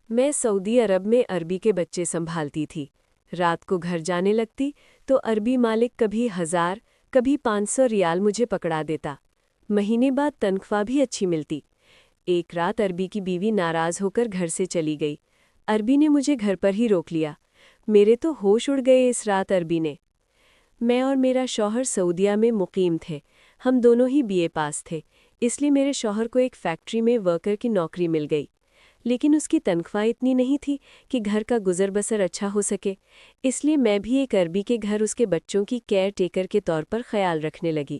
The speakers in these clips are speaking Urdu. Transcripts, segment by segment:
میں سعودی عرب میں عربی کے بچے سنبھالتی تھی۔ رات کو گھر جانے لگتی تو عربی مالک کبھی 1000 کبھی 500 ریال مجھے پکڑا دیتا۔ مہینے بعد تنخواہ بھی اچھی ملتی۔ ایک رات عربی کی بیوی ناراض ہو کر گھر سے چلی گئی۔ عربی نے مجھے گھر پر ہی روک لیا۔ میرے تو ہوش اڑ گئے اس رات عربی نے۔ میں اور میرا شوہر سعودیہ میں مقیم تھے۔ ہم دونوں ہی BA پاس تھے، اس لیے میرے شوہر کو ایک فیکٹری میں ورکر کی نوکری مل گئی، لیکن اس کی تنخواہ اتنی نہیں تھی کہ گھر کا گزر بسر اچھا ہو سکے۔ اس لیے میں بھی ایک عربی کے گھر اس کے بچوں کی کیئر ٹیکر کے طور پر خیال رکھنے لگی۔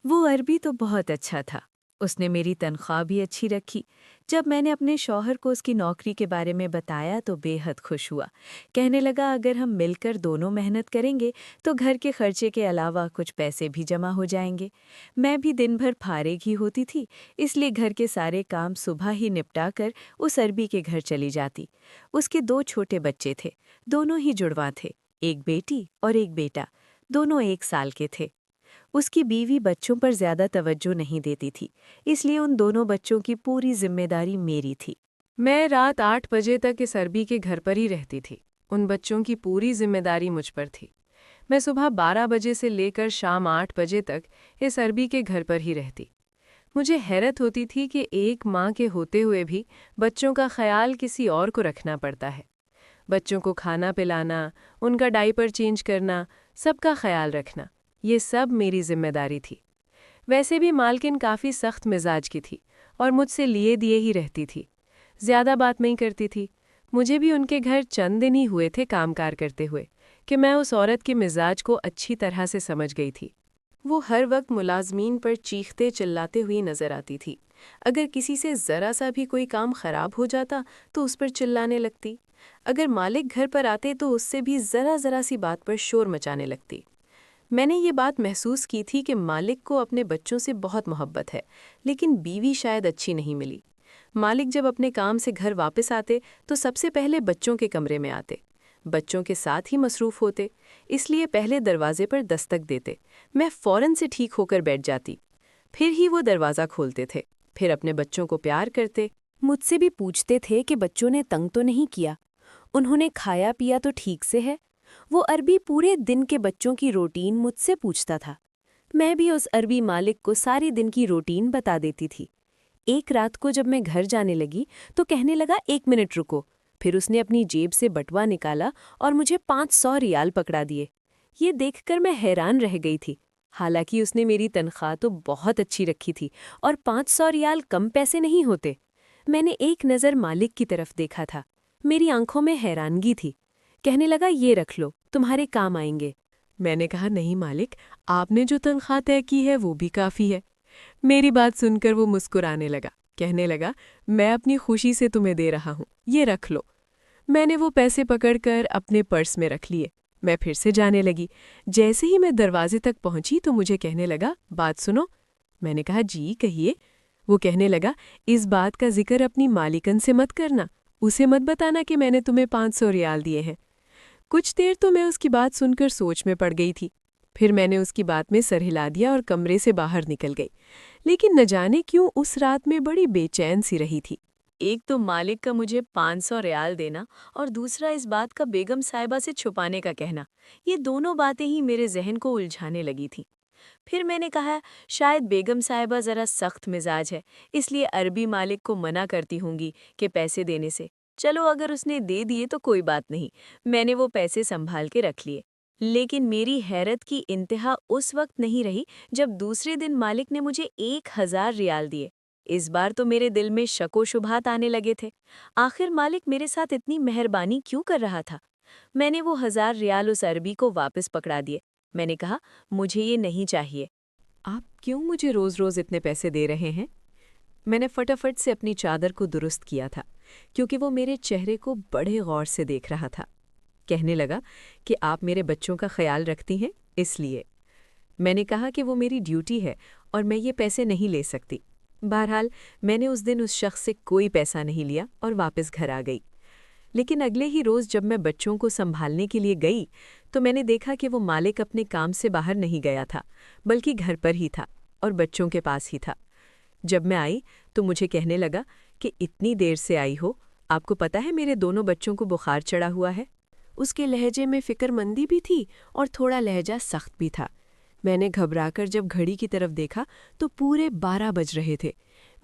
وہ عربی تو بہت اچھا تھا، اس نے میری تنخواہ بھی اچھی رکھی۔ جب میں نے اپنے شوہر کو اس کی نوکری کے بارے میں بتایا تو بے حد خوش ہوا۔ کہنے لگا اگر ہم مل کر دونوں محنت کریں گے تو گھر کے خرچے کے علاوہ کچھ پیسے بھی جمع ہو جائیں گے۔ میں بھی دن بھر فارغ ہی ہوتی تھی، اس لیے گھر کے سارے کام صبح ہی نپٹا کر اس عربی کے گھر چلی جاتی۔ اس کے 2 چھوٹے بچے تھے، دونوں ہی جڑواں تھے، ایک بیٹی اور ایک بیٹا، دونوں 1 سال کے تھے۔ اس کی بیوی بچوں پر زیادہ توجہ نہیں دیتی تھی، اس لیے ان دونوں بچوں کی پوری ذمہ داری میری تھی۔ میں رات 8 بجے تک اس عربی کے گھر پر ہی رہتی تھی۔ ان بچوں کی پوری ذمہ داری مجھ پر تھی۔ میں صبح 12 بجے سے لے کر شام 8 بجے تک اس عربی کے گھر پر ہی رہتی۔ مجھے حیرت ہوتی تھی کہ ایک ماں کے ہوتے ہوئے بھی بچوں کا خیال کسی اور کو رکھنا پڑتا ہے۔ بچوں کو کھانا پلانا، ان کا ڈائپر چینج کرنا، سب کا خیال رکھنا، یہ سب میری ذمہ داری تھی۔ ویسے بھی مالکن کافی سخت مزاج کی تھی اور مجھ سے لیے دیے ہی رہتی تھی، زیادہ بات نہیں کرتی تھی۔ مجھے بھی ان کے گھر چند دن ہی ہوئے تھے کام کار کرتے ہوئے کہ میں اس عورت کے مزاج کو اچھی طرح سے سمجھ گئی تھی۔ وہ ہر وقت ملازمین پر چیختے چلاتے ہوئی نظر آتی تھی۔ اگر کسی سے ذرا سا بھی کوئی کام خراب ہو جاتا تو اس پر چلانے لگتی۔ اگر مالک گھر پر آتے تو اس سے بھی ذرا سی بات پر شور مچانے لگتی۔ میں نے یہ بات محسوس کی تھی کہ مالک کو اپنے بچوں سے بہت محبت ہے، لیکن بیوی شاید اچھی نہیں ملی۔ مالک جب اپنے کام سے گھر واپس آتے تو سب سے پہلے بچوں کے کمرے میں آتے، بچوں کے ساتھ ہی مصروف ہوتے، اس لیے پہلے دروازے پر دستک دیتے۔ میں فوراً سے ٹھیک ہو کر بیٹھ جاتی، پھر ہی وہ دروازہ کھولتے تھے، پھر اپنے بچوں کو پیار کرتے، مجھ سے بھی پوچھتے تھے کہ بچوں نے تنگ تو نہیں کیا، انہوں نے کھایا پیا تو ٹھیک سے ہے۔ وہ عربی پورے دن کے بچوں کی روٹین مجھ سے پوچھتا تھا۔ میں بھی اس عربی مالک کو سارے دن کی روٹین بتا دیتی تھی۔ ایک رات کو جب میں گھر جانے لگی تو کہنے لگا 1 منٹ رکو، پھر اس نے اپنی جیب سے بٹوا نکالا اور مجھے 500 ریال پکڑا دیے۔ یہ دیکھ کر میں حیران رہ گئی تھی، حالانکہ اس نے میری تنخواہ تو بہت اچھی رکھی تھی اور 500 ریال کم پیسے نہیں ہوتے۔ میں نے ایک نظر مالک کی طرف دیکھا تھا، میری آنکھوں میں حیرانگی تھی۔ کہنے لگا یہ رکھ لو، تمہارے کام آئیں گے۔ میں نے کہا نہیں مالک، آپ نے جو تنخواہ طے کی ہے وہ بھی کافی ہے۔ میری بات سن کر وہ مسکرانے لگا، کہنے لگا میں اپنی خوشی سے تمہیں دے رہا ہوں، یہ رکھ لو۔ میں نے وہ پیسے پکڑ کر اپنے پرس میں رکھ لیے۔ میں پھر سے جانے لگی۔ جیسے ہی میں دروازے تک پہنچی تو مجھے کہنے لگا بات سنو۔ میں نے کہا جی کہیے۔ وہ کہنے لگا اس بات کا ذکر اپنی مالکن سے مت کرنا، اسے مت بتانا کہ میں نے تمہیں 500 ریال دیے ہیں۔ کچھ دیر تو میں اس کی بات سن کر سوچ میں پڑ گئی تھی، پھر میں نے اس کی بات میں سر ہلا دیا اور کمرے سے باہر نکل گئی۔ لیکن نہ جانے کیوں اس رات میں بڑی بے چین سی رہی تھی۔ ایک تو مالک کا مجھے 500 ریال دینا اور دوسرا اس بات کا بیگم صاحبہ سے چھپانے کا کہنا، یہ دونوں باتیں ہی میرے ذہن کو الجھانے لگی تھیں۔ پھر میں نے کہا شاید بیگم صاحبہ ذرا سخت مزاج ہے، اس لیے عربی مالک کو منع کرتی ہوں گی کہ پیسے دینے سے۔ چلو اگر اس نے دے دیے تو کوئی بات نہیں، میں نے وہ پیسے سنبھال کے رکھ لیے۔ لیکن میری حیرت کی انتہا اس وقت نہیں رہی جب دوسرے دن مالک نے مجھے 1000 ریال دیے۔ اس بار تو میرے دل میں شک و شبہات آنے لگے تھے، آخر مالک میرے ساتھ اتنی مہربانی کیوں کر رہا تھا؟ میں نے وہ 1000 ریال اس عربی کو واپس پکڑا دیے۔ میں نے کہا مجھے یہ نہیں چاہیے۔ آپ کیوں مجھے روز روز اتنے پیسے دے رہے ہیں؟ میں نے فٹافٹ سے اپنی چادر کو درست کیا تھا، کیونکہ وہ میرے چہرے کو بڑے غور سے دیکھ رہا تھا۔ کہنے لگا کہ آپ میرے بچوں کا خیال رکھتی ہیں اس لیے۔ میں نے کہا کہ وہ میری ڈیوٹی ہے اور میں یہ پیسے نہیں لے سکتی۔ بہرحال میں نے اس دن اس شخص سے کوئی پیسہ نہیں لیا اور واپس گھر آ گئی۔ لیکن اگلے ہی روز جب میں بچوں کو سنبھالنے کے لیے گئی تو میں نے دیکھا کہ وہ مالک اپنے کام سے باہر نہیں گیا تھا، بلکہ گھر پر ہی تھا اور بچوں کے پاس ہی تھا۔ جب میں آئی تو مجھے کہنے لگا کہ اتنی دیر سے آئی ہو، آپ کو پتا ہے میرے دونوں بچوں کو بخار چڑھا ہوا ہے؟ اس کے لہجے میں فکر مندی بھی تھی اور تھوڑا لہجہ سخت بھی تھا۔ میں نے گھبرا کر جب گھڑی کی طرف دیکھا تو پورے 12 بج رہے تھے۔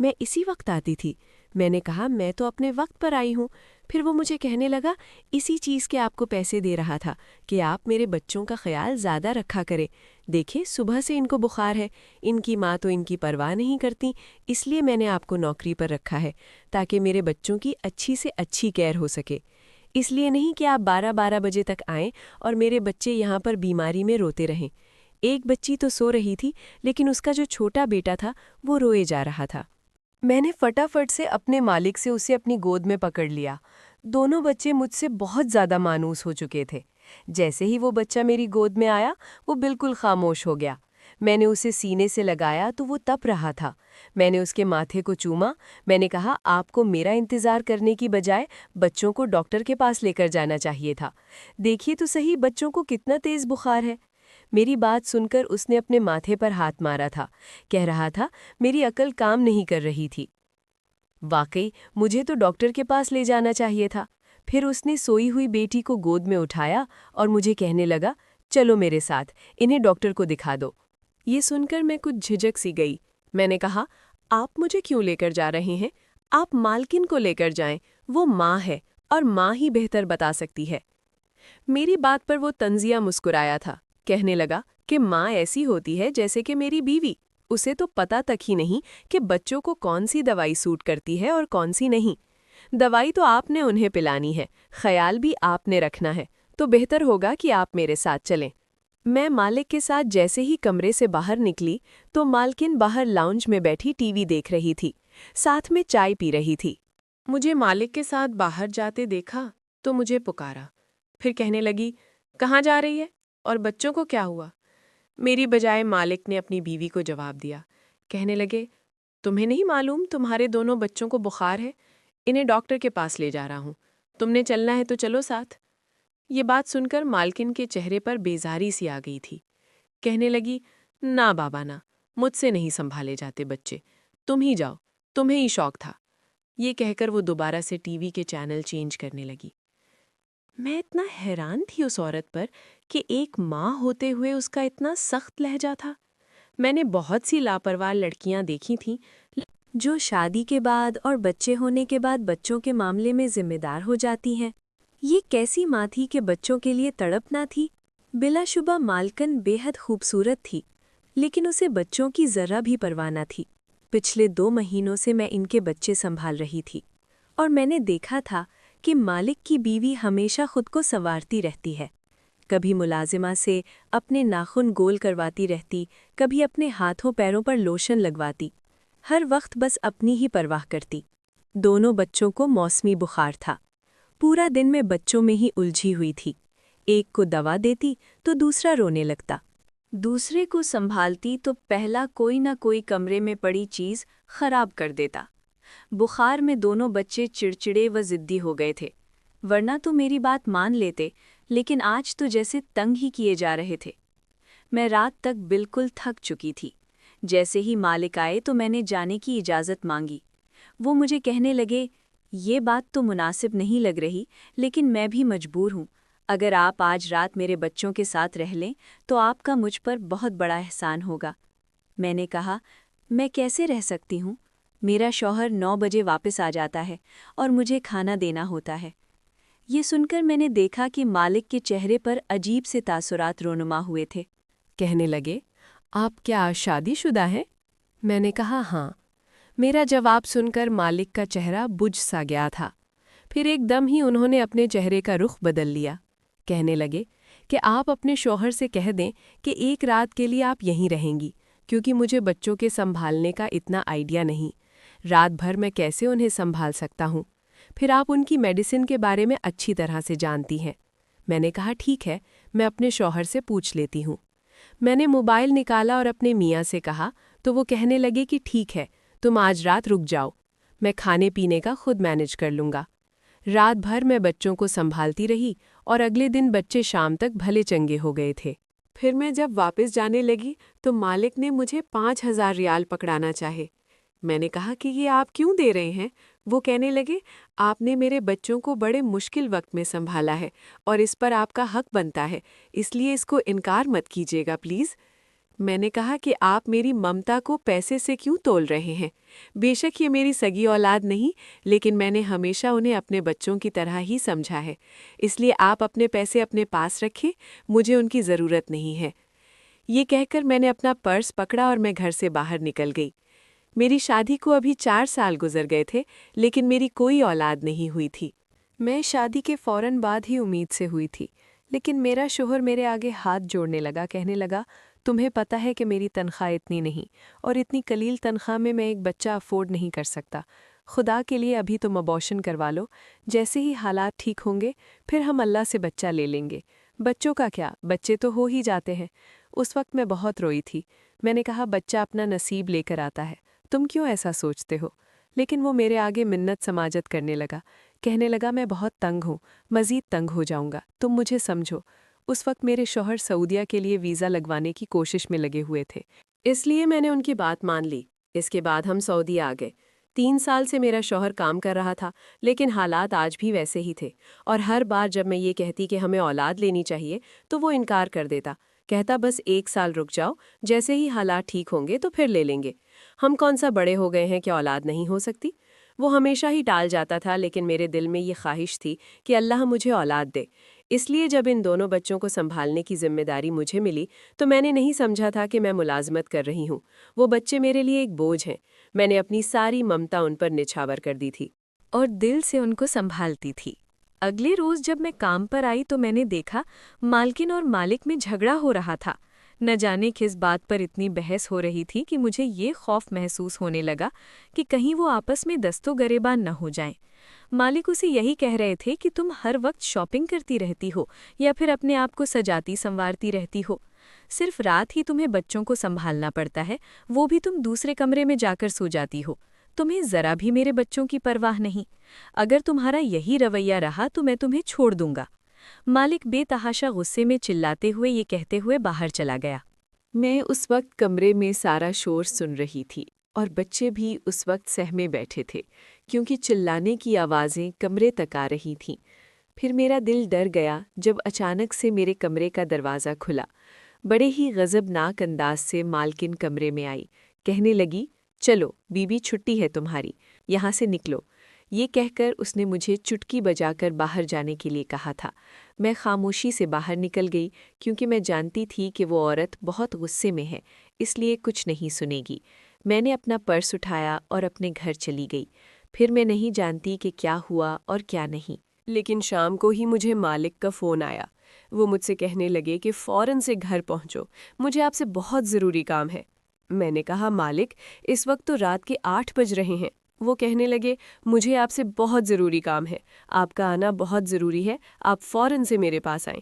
میں اسی وقت آتی تھی۔ میں نے کہا میں تو اپنے وقت پر آئی ہوں۔ پھر وہ مجھے کہنے لگا اسی چیز کے آپ کو پیسے دے رہا تھا کہ آپ میرے بچوں کا خیال زیادہ رکھا کرے۔ دیکھیں صبح سے ان کو بخار ہے، ان کی ماں تو ان کی پرواہ نہیں کرتی، اس لیے میں نے آپ کو نوکری پر رکھا ہے تاکہ میرے بچوں کی اچھی سے اچھی کیئر ہو سکے۔ اس لیے نہیں کہ آپ 12 بجے تک آئیں اور میرے بچے یہاں پر بیماری میں روتے رہیں۔ ایک بچی تو سو رہی تھی لیکن اس کا جو چھوٹا بیٹا تھا وہ روئے جا رہا تھا۔ میں نے فٹافٹ سے اپنے مالک سے اسے اپنی گود میں پکڑ لیا۔ دونوں بچے مجھ سے بہت زیادہ مانوس ہو چکے تھے۔ جیسے ہی وہ بچہ میری گود میں آیا وہ بالکل خاموش ہو گیا۔ میں نے اسے سینے سے لگایا تو وہ تپ رہا تھا۔ میں نے اس کے ماتھے کو چوما۔ میں نے کہا آپ کو میرا انتظار کرنے کی بجائے بچوں کو ڈاکٹر کے پاس لے کر جانا چاہیے تھا۔ دیکھیے تو صحیح بچوں کو کتنا تیز بخار ہے۔ میری بات سن کر اس نے اپنے ماتھے پر ہاتھ مارا تھا، کہہ رہا تھا میری عقل کام نہیں کر رہی تھی۔ واقعی مجھے تو ڈاکٹر کے پاس لے جانا چاہیے تھا۔ پھر اس نے سوئی ہوئی بیٹی کو گود میں اٹھایا اور مجھے کہنے لگا چلو میرے ساتھ، انہیں ڈاکٹر کو دکھا دو۔ یہ سن کر میں کچھ جھجک سی گئی۔ میں نے کہا آپ مجھے کیوں لے کر جا رہے ہیں؟ آپ مالکن کو لے کر جائیں، وہ ماں ہے اور ماں ہی بہتر بتا سکتی ہے۔ میری بات پر وہ طنزیہ مسکرایا تھا، کہنے لگا کہ ماں ایسی ہوتی ہے جیسے کہ میری بیوی، اسے تو پتہ تک ہی نہیں کہ بچوں کو کون سی دوائی سوٹ کرتی ہے اور کون سی نہیں۔ دوائی تو آپ نے انہیں پلانی ہے، خیال بھی آپ نے رکھنا ہے، تو بہتر ہوگا کہ آپ میرے ساتھ چلیں۔ میں مالک کے ساتھ جیسے ہی کمرے سے باہر نکلی تو مالکن باہر لاؤنج میں بیٹھی ٹی وی دیکھ رہی تھی، ساتھ میں چائے پی رہی تھی۔ مجھے مالک کے ساتھ باہر جاتے دیکھا تو مجھے پکارا، پھر کہنے لگی کہاں جا رہی ہے اور بچوں کو کیا ہوا؟ میری بجائے مالک نے اپنی بیوی کو جواب دیا، کہنے لگے تمہیں نہیں معلوم تمہارے دونوں بچوں کو بخار ہے، انہیں ڈاکٹر کے پاس لے جا رہا ہوں، تم نے چلنا ہے تو چلو ساتھ۔ یہ بات سن کر مالکن کے چہرے پر بیزاری سی آ گئی تھی، کہنے لگی نہ بابا نہ، مجھ سے نہیں سنبھالے جاتے بچے، تم ہی جاؤ، تمہیں ہی شوق تھا۔ یہ کہہ کر وہ دوبارہ سے ٹی وی کے چینل چینج کرنے لگی۔ میں اتنا حیران تھی اس عورت پر کہ ایک ماں ہوتے ہوئے اس کا اتنا سخت لہجہ تھا۔ میں نے بہت سی لاپرواہ لڑکیاں دیکھی تھیں جو شادی کے بعد اور بچے ہونے کے بعد بچوں کے معاملے میں ذمہ دار ہو جاتی ہیں۔ یہ کیسی ماں تھی کہ بچوں کے لیے تڑپ نہ تھی؟ بلا شبہ مالکن بے حد خوبصورت تھی، لیکن اسے بچوں کی ذرہ بھی پرواہ نہ تھی۔ پچھلے 2 مہینوں سے میں ان کے بچے سنبھال رہی تھی اور میں نے دیکھا تھا کہ مالک کی بیوی ہمیشہ خود کو سنوارتی رہتی ہے، کبھی ملازمہ سے اپنے ناخن گول کرواتی رہتی، کبھی اپنے ہاتھوں پیروں پر لوشن لگواتی، ہر وقت بس اپنی ہی پرواہ کرتی۔ دونوں بچوں کو موسمی بخار تھا۔ پورا دن میں بچوں میں ہی الجھی ہوئی تھی، ایک کو دوا دیتی تو دوسرا رونے لگتا، دوسرے کو سنبھالتی تو پہلا کوئی نہ کوئی کمرے میں پڑی چیز خراب کر دیتا۔ بخار میں دونوں بچے چڑچڑے و ضدی ہو گئے تھے، ورنہ تو میری بات مان لیتے، لیکن آج تو جیسے تنگ ہی کیے جا رہے تھے۔ میں رات تک بالکل تھک چکی تھی۔ جیسے ہی مالک آئے تو میں نے جانے کی اجازت مانگی۔ وہ مجھے کہنے لگے یہ بات تو مناسب نہیں لگ رہی، لیکن میں بھی مجبور ہوں، اگر آپ آج رات میرے بچوں کے ساتھ رہ لیں تو آپ کا مجھ پر بہت بڑا احسان ہوگا۔ میں نے کہا میں کیسے رہ سکتی ہوں؟ میرا شوہر 9 بجے واپس آ جاتا ہے اور مجھے کھانا دینا ہوتا ہے۔ یہ سن کر میں نے دیکھا کہ مالک کے چہرے پر عجیب سے تاثرات رونما ہوئے تھے۔ کہنے لگے آپ کیا شادی شدہ ہیں؟ میں نے کہا ہاں۔ میرا جواب سن کر مالک کا چہرہ بجھ سا گیا تھا، پھر ایک دم ہی انہوں نے اپنے چہرے کا رخ بدل لیا۔ کہنے لگے کہ آپ اپنے شوہر سے کہہ دیں کہ ایک رات کے لیے آپ یہیں رہیں گی، کیونکہ مجھے بچوں کے سنبھالنے کا اتنا آئیڈیا نہیں، رات بھر میں کیسے انہیں سنبھال سکتا ہوں، پھر آپ ان کی میڈیسن کے بارے میں اچھی طرح سے جانتی ہیں۔ میں نے کہا ٹھیک ہے، میں اپنے شوہر سے پوچھ لیتی ہوں۔ میں نے موبائل نکالا اور اپنے میاں سے کہا تو وہ کہنے لگے کہ ٹھیک ہے، تم آج رات رک جاؤ، میں کھانے پینے کا خود مینج کر لوں گا۔ رات بھر میں بچوں کو سنبھالتی رہی اور اگلے دن بچے شام تک بھلے چنگے ہو گئے تھے۔ پھر میں جب واپس جانے لگی تو مالک نے مجھے 5000 ریال پکڑانا چاہے۔ میں نے کہا کہ یہ آپ کیوں دے رہے ہیں؟ وہ کہنے لگے، آپ نے میرے بچوں کو بڑے مشکل وقت میں سنبھالا ہے اور اس پر آپ کا حق بنتا ہے، اس لیے اس کو انکار مت کیجیے گا پلیز۔ میں نے کہا کہ آپ میری ممتا کو پیسے سے کیوں تول رہے ہیں؟ بے شک یہ میری سگی اولاد نہیں، لیکن میں نے ہمیشہ انہیں اپنے بچوں کی طرح ہی سمجھا ہے، اس لیے آپ اپنے پیسے اپنے پاس رکھیں، مجھے ان کی ضرورت نہیں ہے۔ یہ کہہ کر میں نے اپنا پرس پکڑا اور میں گھر سے باہر نکل گئی۔ میری شادی کو ابھی 4 سال گزر گئے تھے، لیکن میری کوئی اولاد نہیں ہوئی تھی۔ میں شادی کے فوراً بعد ہی امید سے ہوئی تھی، لیکن میرا شوہر میرے آگے ہاتھ جوڑنے لگا، کہنے لگا، تمہیں پتہ ہے کہ میری تنخواہ اتنی نہیں، اور اتنی قلیل تنخواہ میں ایک بچہ افورڈ نہیں کر سکتا۔ خدا کے لیے ابھی تم ابارشن کروا لو، جیسے ہی حالات ٹھیک ہوں گے پھر ہم اللہ سے بچہ لے لیں گے۔ بچوں کا کیا، بچے تو ہو ہی جاتے ہیں۔ اس وقت میں بہت روئی تھی۔ میں نے کہا، بچہ اپنا نصیب لے کر آتا ہے، تم کیوں ایسا سوچتے ہو؟ لیکن وہ میرے آگے منت سماجت کرنے لگا، کہنے لگا، میں بہت تنگ ہوں، مزید تنگ ہو جاؤں گا، تم مجھے سمجھو۔ اس وقت میرے شوہر سعودیہ کے لیے ویزا لگوانے کی کوشش میں لگے ہوئے تھے، اس لیے میں نے ان کی بات مان لی۔ اس کے بعد ہم سعودی آ گئے۔ 3 سال سے میرا شوہر کام کر رہا تھا، لیکن حالات آج بھی ویسے ہی تھے، اور ہر بار جب میں یہ کہتی کہ ہمیں اولاد لینی چاہیے تو وہ انکار کر دیتا، کہتا بس 1 سال رک جاؤ، جیسے ہی حالات ٹھیک ہوں گے تو پھر لے لیں گے۔ ہم کون سا بڑے ہو گئے ہیں کہ اولاد نہیں ہو سکتی؟ وہ ہمیشہ ہی ٹال جاتا تھا، لیکن میرے دل میں یہ خواہش تھی کہ اللہ مجھے اولاد دے۔ اس لیے جب ان دونوں بچوں کو سنبھالنے کی ذمہ داری مجھے ملی تو میں نے نہیں سمجھا تھا کہ میں ملازمت کر رہی ہوں۔ وہ بچے میرے لیے ایک بوجھ ہیں۔ میں نے اپنی ساری ممتا ان پر نچھاور کر دی تھی اور دل سے ان کو سنبھالتی تھی۔ اگلے روز جب میں کام پر آئی تو میں نے دیکھا مالکن اور مالک میں جھگڑا ہو رہا تھا۔ نہ جانے کس بات پر اتنی بحث ہو رہی تھی کہ مجھے یہ خوف محسوس ہونے لگا کہ کہیں وہ آپس میں دست و گریبان نہ ہو جائیں۔ مالک اسے یہی کہہ رہے تھے کہ تم ہر وقت شاپنگ کرتی رہتی ہو یا پھر اپنے آپ کو سجاتی سنوارتی رہتی ہو، صرف رات ہی تمہیں بچوں کو سنبھالنا پڑتا ہے، وہ بھی تم دوسرے کمرے میں جا کر سو جاتی ہو، تمہیں ذرا بھی میرے بچوں کی پرواہ نہیں۔ اگر تمہارا یہی رویہ رہا تو میں تمہیں چھوڑ دوں گا۔ مالک بے تحاشا غصے میں چلاتے ہوئے یہ کہتے ہوئے باہر چلا گیا۔ میں اس وقت کمرے میں سارا شور سن رہی تھی، اور بچے بھی اس وقت سہمے بیٹھے تھے، کیونکہ چلانے کی آوازیں کمرے تک آ رہی تھیں۔ پھر میرا دل ڈر گیا جب اچانک سے میرے کمرے کا دروازہ کھلا۔ بڑے ہی غضبناک انداز سے مالکن کمرے میں آئی، کہنے لگی، چلو بی بی چھٹی ہے تمہاری، یہاں سے نکلو۔ یہ کہہ کر اس نے مجھے چٹکی بجا کر باہر جانے کے لیے کہا تھا۔ میں خاموشی سے باہر نکل گئی، کیونکہ میں جانتی تھی کہ وہ عورت بہت غصے میں ہے، اس لیے کچھ نہیں سنے گی۔ میں نے اپنا پرس اٹھایا اور اپنے گھر چلی گئی۔ پھر میں نہیں جانتی کہ کیا ہوا اور کیا نہیں، لیکن شام کو ہی مجھے مالک کا فون آیا۔ وہ مجھ سے کہنے لگے کہ فوراً سے گھر پہنچو، مجھے آپ سے بہت ضروری کام ہے۔ میں نے کہا، مالک اس وقت تو رات کے 8 بج رہے ہیں۔ وہ کہنے لگے، مجھے آپ سے بہت ضروری کام ہے، آپ کا آنا بہت ضروری ہے، آپ فوراً سے میرے پاس آئیں۔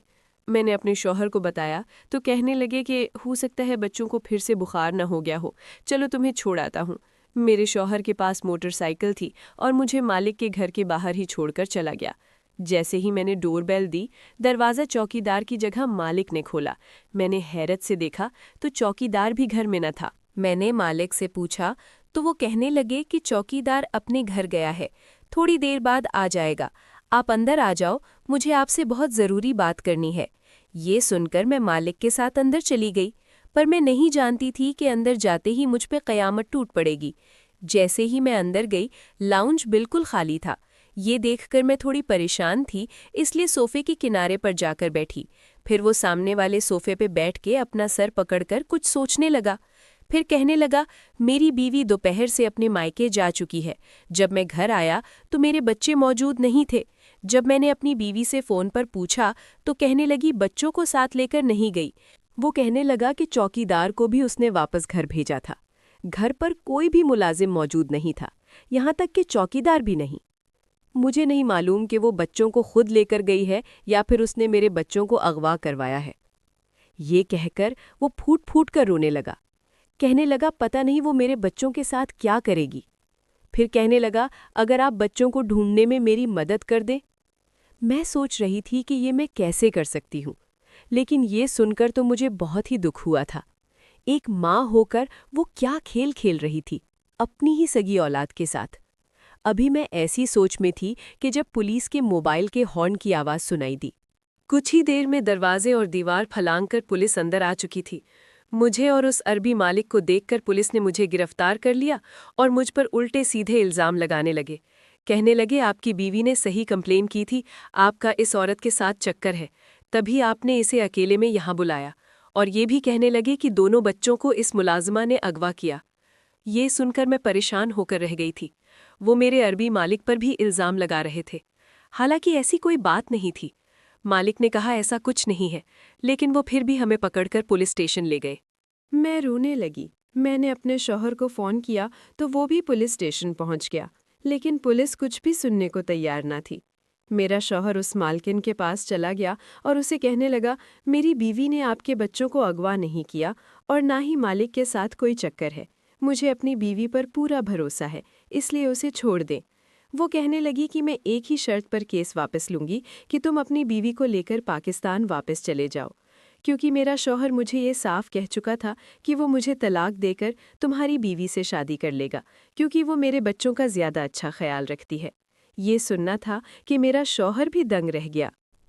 میں نے اپنے شوہر کو بتایا تو کہنے لگے کہ ہو سکتا ہے بچوں کو پھر سے بخار نہ ہو گیا ہو، چلو تمہیں چھوڑ آتا ہوں۔ میرے شوہر کے پاس موٹر سائیکل تھی اور مجھے مالک کے گھر کے باہر ہی چھوڑ کر چلا گیا۔ جیسے ہی میں نے ڈور بیل دی، دروازہ چوکی دار کی جگہ مالک نے کھولا۔ میں نے حیرت سے دیکھا تو چوکی دار بھی گھر میں نہ تھا۔ میں نے مالک سے پوچھا تو وہ کہنے لگے کہ چوکی دار اپنے گھر گیا ہے، تھوڑی دیر بعد آ جائے گا، آپ اندر آ جاؤ، مجھے آپ سے بہت ضروری بات کرنی ہے۔ یہ سن کر میں مالک کے ساتھ اندر چلی گئی، پر میں نہیں جانتی تھی کہ اندر جاتے ہی مجھ پہ قیامت ٹوٹ پڑے گی۔ جیسے ہی میں اندر گئی، لاؤنج بالکل خالی تھا۔ یہ دیکھ کر میں تھوڑی پریشان تھی، اس لیے صوفے کے کنارے پر جا کر بیٹھی۔ پھر وہ سامنے والے صوفے پہ بیٹھ کے اپنا سر پکڑ کر کچھ سوچنے لگا۔ پھر کہنے لگا، میری بیوی دوپہر سے اپنے مائکے جا چکی ہے، جب میں گھر آیا تو میرے بچے موجود نہیں تھے۔ جب میں نے اپنی بیوی سے فون پر پوچھا تو کہنے لگی بچوں کو ساتھ لے کر نہیں گئی۔ وہ کہنے لگا کہ چوکی دار کو بھی اس نے واپس گھر بھیجا تھا۔ گھر پر کوئی بھی ملازم موجود نہیں تھا، یہاں تک کہ چوکی دار بھی نہیں۔ مجھے نہیں معلوم کہ وہ بچوں کو خود لے کر گئی ہے یا پھر اس نے میرے بچوں کو اغوا کروایا ہے۔ یہ کہہ کر وہ پھوٹ پھوٹ کر رونے لگا، کہنے لگا پتہ نہیں وہ میرے بچوں کے ساتھ کیا کرے گی۔ پھر کہنے لگا، اگر آپ بچوں کو ڈھونڈنے میں میری مدد کر دیں۔ میں سوچ رہی تھی کہ یہ میں کیسے کر سکتی ہوں، لیکن یہ سن کر تو مجھے بہت ہی دکھ ہوا تھا۔ ایک ماں ہو کر وہ کیا کھیل کھیل رہی تھی، اپنی ہی سگی اولاد کے ساتھ۔ ابھی میں ایسی سوچ میں تھی کہ جب پولیس کے موبائل کے ہارن کی آواز سنائی دی۔ کچھ ہی دیر میں دروازے اور دیوار پھلانگ کر پولیس اندر آ چکی تھی۔ مجھے اور اس عربی مالک کو دیکھ کر پولیس نے مجھے گرفتار کر لیا اور مجھ پر الٹے سیدھے الزام لگانے لگے۔ کہنے لگے آپ کی بیوی نے صحیح کمپلین کی تھی، آپ کا اس عورت کے ساتھ چکر ہے، تبھی آپ نے اسے اکیلے میں یہاں بلایا، اور یہ بھی کہنے لگے کہ دونوں بچوں کو اس ملازمہ نے اغوا کیا۔ یہ سن کر میں پریشان ہو کر رہ گئی تھی۔ وہ میرے عربی مالک پر بھی الزام لگا رہے تھے، حالانکہ ایسی کوئی بات نہیں تھی۔ مالک نے کہا ایسا کچھ نہیں ہے، لیکن وہ پھر بھی ہمیں پکڑ کر پولیس اسٹیشن لے گئے۔ میں رونے لگی۔ میں نے اپنے شوہر کو فون کیا تو وہ بھی پولیس اسٹیشن پہنچ گیا، لیکن پولیس کچھ بھی سننے کو تیار نہ تھی۔ میرا شوہر اس مالکن کے پاس چلا گیا اور اسے کہنے لگا میری بیوی نے آپ کے بچوں کو اغوا نہیں کیا اور نہ ہی مالک کے ساتھ کوئی چکر ہے، مجھے اپنی بیوی پر پورا بھروسہ ہے، اس لیے اسے چھوڑ دیں۔ وہ کہنے لگی کہ میں ایک ہی شرط پر کیس واپس لوں گی کہ تم اپنی بیوی کو لے کر پاکستان واپس چلے جاؤ، کیونکہ میرا شوہر مجھے یہ صاف کہہ چکا تھا کہ وہ مجھے طلاق دے کر تمہاری بیوی سے شادی کر لے گا، کیونکہ وہ میرے بچوں کا زیادہ اچھا خیال رکھتی ہے۔ یہ سننا تھا کہ میرا شوہر بھی دنگ رہ گیا۔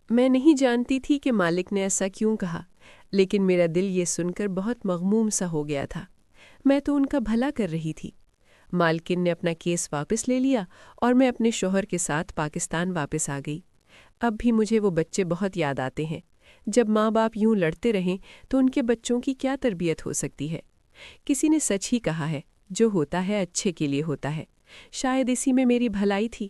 میں نہیں جانتی تھی کہ مالک نے ایسا کیوں کہا، لیکن میرا دل یہ سن کر بہت مغموم سا ہو گیا تھا۔ میں تو ان کا بھلا کر رہی تھی۔ مالکن نے اپنا کیس واپس لے لیا اور میں اپنے شوہر کے ساتھ پاکستان واپس آ گئی۔ اب بھی مجھے وہ بچے بہت یاد آتے ہیں۔ جب ماں باپ یوں لڑتے رہیں تو ان کے بچوں کی کیا تربیت ہو سکتی ہے؟ کسی نے سچ ہی کہا ہے، جو ہوتا ہے اچھے کے لیے ہوتا ہے۔ شاید اسی میں میری بھلائی تھی۔